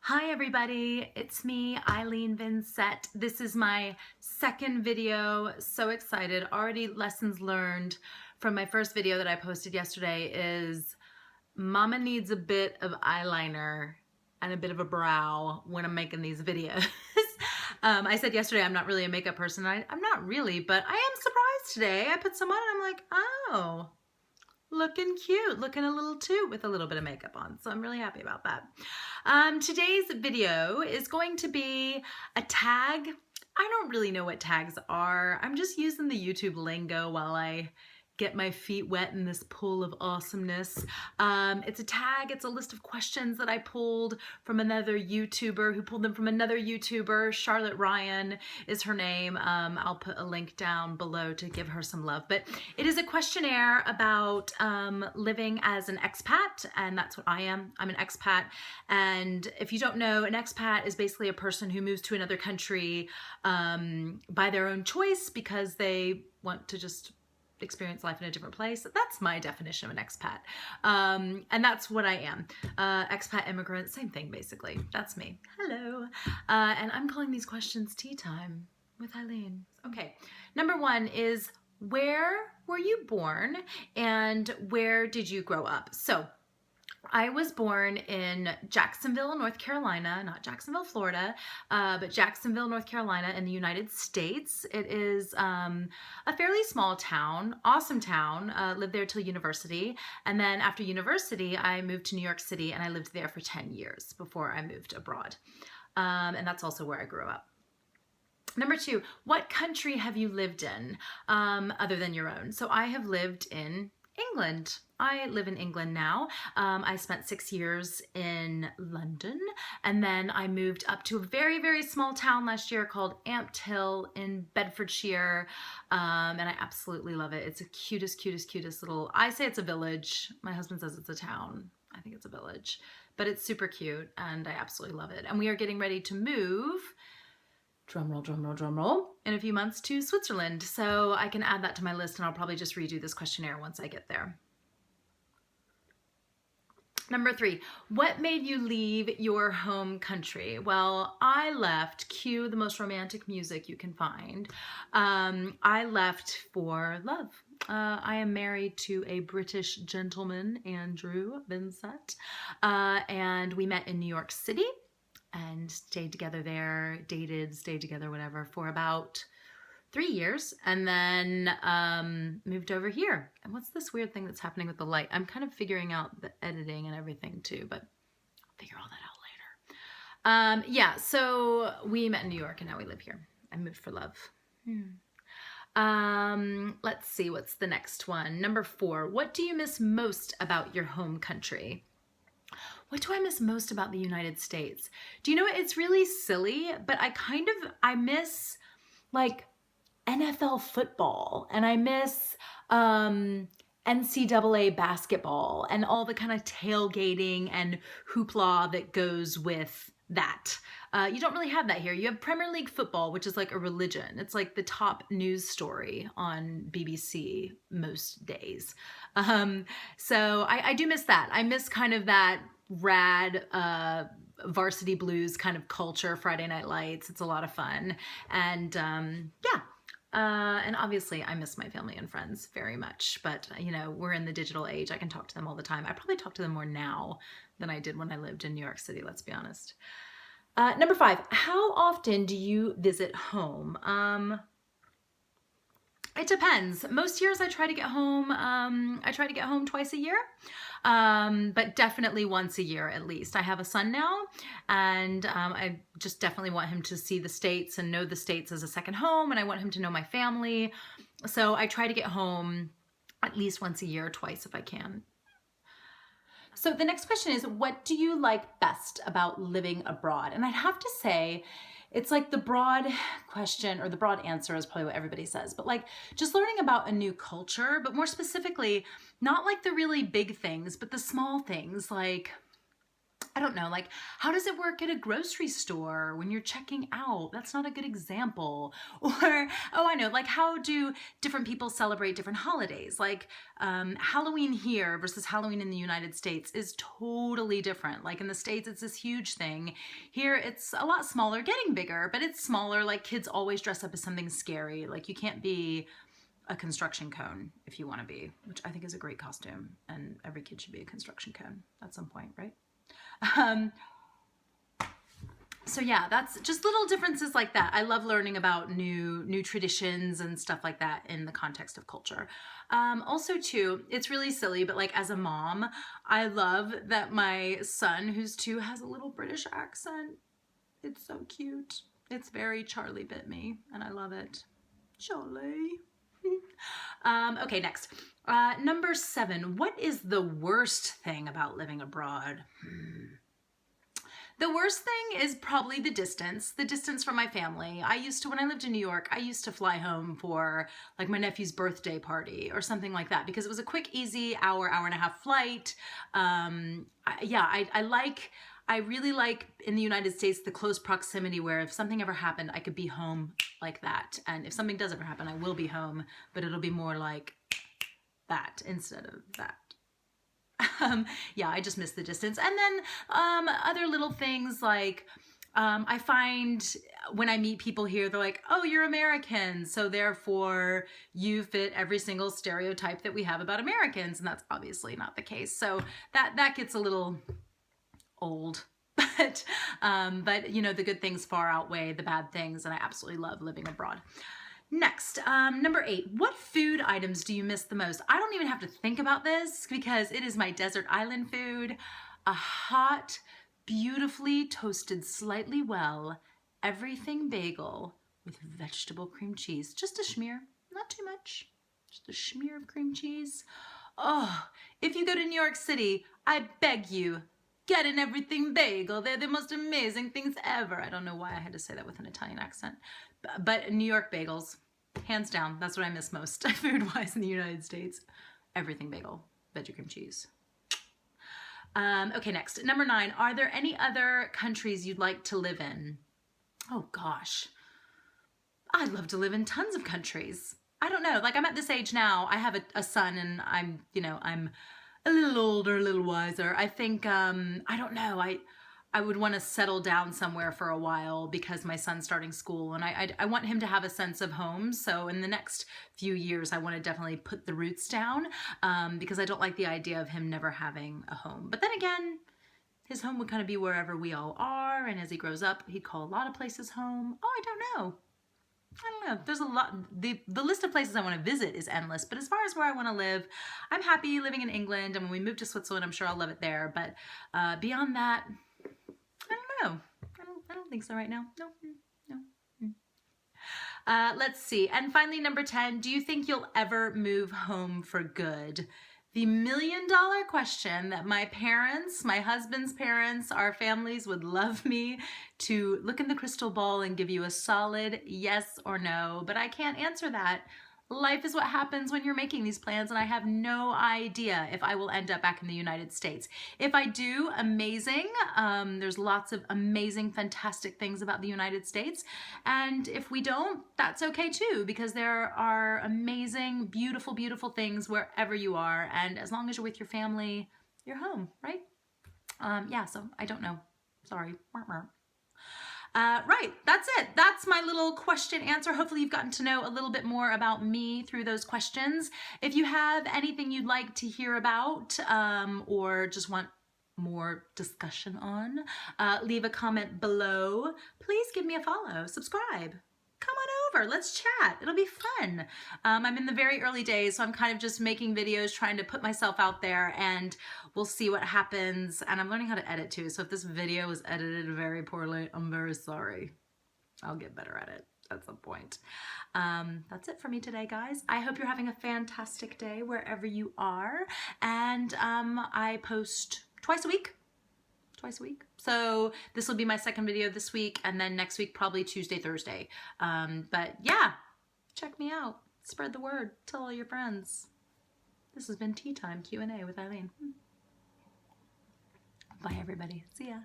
Hi everybody, it's me, Eileen Vincett. This is my second video. So excited. Already lessons learned from my first video that I posted yesterday is Mama needs a bit of eyeliner and a bit of a brow when I'm making these videos. I said yesterday I'm not really a makeup person. I'm not really, but I am surprised today. I put some on and I'm like, oh, looking cute, looking a little toot with a little bit of makeup on. So I'm really happy about that. Today's video is going to be a tag. I don't really know what tags are. I'm just using the YouTube lingo while I get my feet wet in this pool of awesomeness. It's a tag, it's a list of questions that I pulled from another YouTuber who pulled them from another YouTuber. Charlotte Ryan is her name. I'll put a link down below to give her some love. But it is a questionnaire about living as an expat, and that's what I am. I'm an expat. And if you don't know, an expat is basically a person who moves to another country by their own choice because they want to just experience life in a different place. That's my definition of an expat. And that's what I am. Expat, immigrant, same thing basically. That's me. Hello. And I'm calling these questions tea time with Eileen. Okay, number one is, where were you born and where did you grow up? So I was born in Jacksonville, North Carolina, not Jacksonville, Florida, but Jacksonville, North Carolina in the United States. It is a fairly small town, awesome town. Lived there till university. And then after university, I moved to New York City and I lived there for 10 years before I moved abroad. And that's also where I grew up. Number two, what country have you lived in other than your own? So I have lived in England. I live in England now. I spent 6 years in London, and then I moved up to a very, very small town last year called Ampthill in Bedfordshire, and I absolutely love it. It's the cutest, cutest, cutest little, I say it's a village. My husband says it's a town. I think it's a village, but it's super cute, and I absolutely love it. And we are getting ready to move, drum roll, drum roll, drum roll, in a few months to Switzerland. So I can add that to my list, and I'll probably just redo this questionnaire once I get there. Number three, what made you leave your home country? Well, I left, cue the most romantic music you can find. I left for love. I am married to a British gentleman, Andrew Vincett, and we met in New York City and stayed together there, dated, stayed together, whatever, for about 3 years, and then moved over here. And what's this weird thing that's happening with the light? I'm kind of figuring out the editing and everything too, but I'll figure all that out later. Yeah, so we met in New York and now we live here. I moved for love. Let's see, what's the next one? Number four, what do you miss most about your home country? What do I miss most about the United States? Do you know what? It's really silly, but I miss like NFL football, and I miss NCAA basketball and all the kind of tailgating and hoopla that goes with that. You don't really have that here. You have Premier League football, which is like a religion. It's like the top news story on BBC most days. So I do miss that. I miss kind of that rad varsity blues kind of culture, Friday Night Lights. It's a lot of fun. And yeah. And obviously I miss my family and friends very much, but you know, we're in the digital age. I can talk to them all the time. I probably talk to them more now than I did when I lived in New York City, let's be honest. Number five, how often do you visit home? It depends. Most years I try to get home, twice a year, but definitely once a year at least. I have a son now, and I just definitely want him to see the States and know the States as a second home, and I want him to know my family. So I try to get home at least once a year, twice if I can. So the next question is, what do you like best about living abroad? And I'd have to say, it's like the broad question, or the broad answer is probably what everybody says, but like just learning about a new culture, but more specifically, not like the really big things, but the small things, like I don't know, like, how does it work at a grocery store when you're checking out? That's not a good example. Or, oh, I know, like, how do different people celebrate different holidays? Like, Halloween here versus Halloween in the United States is totally different. Like, in the States, it's this huge thing. Here, it's a lot smaller, getting bigger, but it's smaller. Like, kids always dress up as something scary. Like, you can't be a construction cone if you want to be, which I think is a great costume, and every kid should be a construction cone at some point, right? So yeah, that's just little differences like that. I love learning about new traditions and stuff like that in the context of culture. Also too, it's really silly, but like as a mom, I love that my son, who's 2, has a little British accent. It's so cute. It's very Charlie bit me, and I love it. Charlie. Okay, next. Number 7, what is the worst thing about living abroad? The worst thing is probably the distance from my family. When I lived in New York, I used to fly home for like my nephew's birthday party or something like that because it was a quick, easy hour and a half flight. I really like in the United States the close proximity where if something ever happened, I could be home like that. And if something does ever happen, I will be home, but it'll be more like that instead of that. Yeah, I just miss the distance. And then other little things like I find when I meet people here, they're like, oh, you're American, so therefore you fit every single stereotype that we have about Americans. And that's obviously not the case. So that gets a little old. But you know, the good things far outweigh the bad things, and I absolutely love living abroad. Next, number 8, what food items do you miss the most? I don't even have to think about this because it is my desert island food. A hot, beautifully toasted, slightly well, everything bagel with vegetable cream cheese. Just a smear, not too much. Just a smear of cream cheese. Oh, if you go to New York City, I beg you, get an everything bagel. They're the most amazing things ever. I don't know why I had to say that with an Italian accent. But New York bagels, hands down, that's what I miss most food-wise in the United States. Everything bagel, veggie cream cheese. Okay, next. Number 9, are there any other countries you'd like to live in? Oh gosh, I'd love to live in tons of countries. I don't know, like I'm at this age now, I have a son and I'm a little older, a little wiser. I think, I don't know, I would want to settle down somewhere for a while because my son's starting school and I want him to have a sense of home. So in the next few years, I want to definitely put the roots down because I don't like the idea of him never having a home. But then again, his home would kind of be wherever we all are. And as he grows up, he'd call a lot of places home. Oh, I don't know. There's a lot. The list of places I want to visit is endless, but as far as where I want to live, I'm happy living in England. And when we move to Switzerland, I'm sure I'll love it there. But beyond that, I don't know. I don't think so right now. No. Let's see. And finally, number 10, do you think you'll ever move home for good? The $1 million question that my parents, my husband's parents, our families would love me to look in the crystal ball and give you a solid yes or no, but I can't answer that. Life is what happens when you're making these plans, and I have no idea if I will end up back in the United States. If I do, amazing. There's lots of amazing, fantastic things about the United States. And if we don't, that's okay too, because there are amazing, beautiful, beautiful things wherever you are. And as long as you're with your family, you're home, right? Yeah, so I don't know. Sorry. Right, that's it. That's my little question answer. Hopefully you've gotten to know a little bit more about me through those questions. If you have anything you'd like to hear about or just want more discussion on, leave a comment below. Please give me a follow, subscribe. Come on over, let's chat. It'll be fun. I'm in the very early days, so I'm kind of just making videos, trying to put myself out there, and we'll see what happens. And I'm learning how to edit too, so if this video was edited very poorly, I'm very sorry. I'll get better at it at some point. That's it for me today, guys. I hope you're having a fantastic day wherever you are, and I post twice a week. So this will be my second video this week, and then next week probably Tuesday, Thursday. But yeah, check me out. Spread the word. Tell all your friends. This has been Tea Time Q&A with Eileen. Bye everybody. See ya.